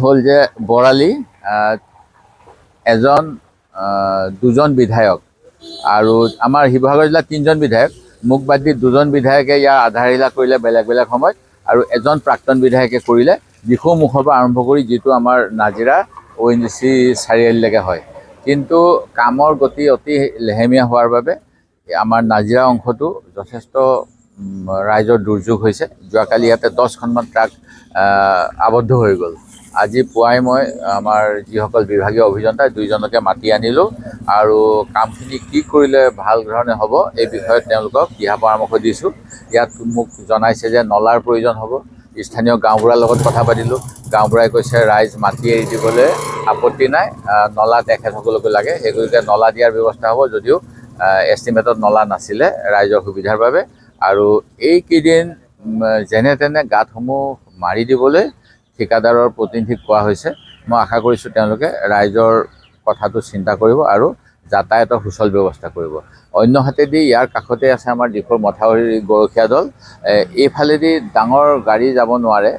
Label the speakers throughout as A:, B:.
A: হ'ল যে বৰালি এজন দুজন বিধায়ক আৰু আমাৰ শিৱসাগৰ জিলাত 3জন বিধায়ক, মোক বাদ দি 2জন বিধায়কে ইয়াৰ আধাৰশিলা কৰিলে বেলেগ বেলেগ সময়ত, আৰু এজন প্ৰাক্তন বিধায়কে কৰিলে দিখৌমুখৰ পৰা আৰম্ভ কৰি যিটো আমাৰ নাজিৰা ONGC চাৰিআলিলৈকে হয়। কিন্তু কামৰ গতি অতি লেহেমীয়া হোৱাৰ বাবে আমাৰ নাজিৰা অংশটো যথেষ্ট ৰাইজৰ দুৰ্যোগ হৈছে। যোৱাকালি ইয়াতে 10খনমান ট্ৰাক আবদ্ধ হৈ গ'ল। আজি পুৱাই মই আমাৰ যিসকল বিভাগীয় অভিযন্তা 2জনকে মাতি আনিলোঁ আৰু কামখিনি কি কৰিলে ভাল ধৰণে হ'ব এই বিষয়ত তেওঁলোকক দিহা পৰামৰ্শ দিছোঁ। ইয়াত মোক জনাইছে যে নলাৰ প্ৰয়োজন হ'ব। স্থানীয় গাঁওবুঢ়াৰ লগত কথা পাতিলোঁ। গাঁওবুঢ়াই কৈছে ৰাইজ মাটি এৰি দিবলৈ আপত্তি নাই, নলা তেখেতসকলকো লাগে, সেই গতিকে নলা দিয়াৰ ব্যৱস্থা হ'ব, যদিও এষ্টিমেটত নলা নাছিলে ৰাইজৰ সুবিধাৰ বাবে। আৰু এইকেইদিন যেনে তেনে গাঁতসমূহ মাৰি দিবলৈ ঠিকাদাৰৰ প্ৰতিনিধিক কোৱা হৈছে। মই আশা কৰিছোঁ তেওঁলোকে ৰাইজৰ কথাটো চিন্তা কৰিব আৰু যাতায়াতৰ সুচল ব্যৱস্থা কৰিব। অন্যহাতেদি ইয়াৰ কাষতে আছে আমাৰ দিখৌৰ মথাউৰিৰ গৰখীয়া দল। এইফালেদি ডাঙৰ গাড়ী যাব নোৱাৰে,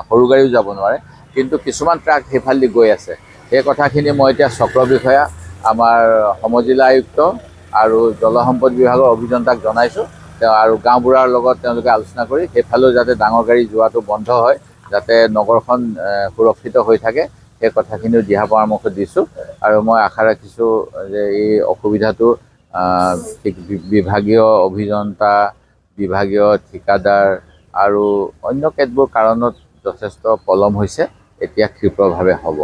A: সৰু গাড়ীও যাব নোৱাৰে, কিন্তু কিছুমান ট্ৰাক সেইফালেদি গৈ আছে। সেই কথাখিনি মই এতিয়া চক্ৰ বিষয়া, আমাৰ সমজিলা আয়ুক্ত আৰু জলসম্পদ বিভাগৰ অভিযন্তাক জনাইছোঁ। আৰু গাঁওবুঢ়াৰ লগত তেওঁলোকে আলোচনা কৰি সেইফালেও যাতে ডাঙৰ গাড়ী যোৱাটো বন্ধ হয়, যাতে নগৰখন সুৰক্ষিত হৈ থাকে, সেই কথাখিনিও দিহা পৰামৰ্শ দিছোঁ। আৰু মই আশা ৰাখিছোঁ যে এই অসুবিধাটো বিভাগীয় অভিযন্তা, বিভাগীয় ঠিকাদাৰ আৰু অন্য কেতবোৰ কাৰণত যথেষ্ট পলম হৈছে, এতিয়া ক্ষীপ্ৰভাৱে হ'ব।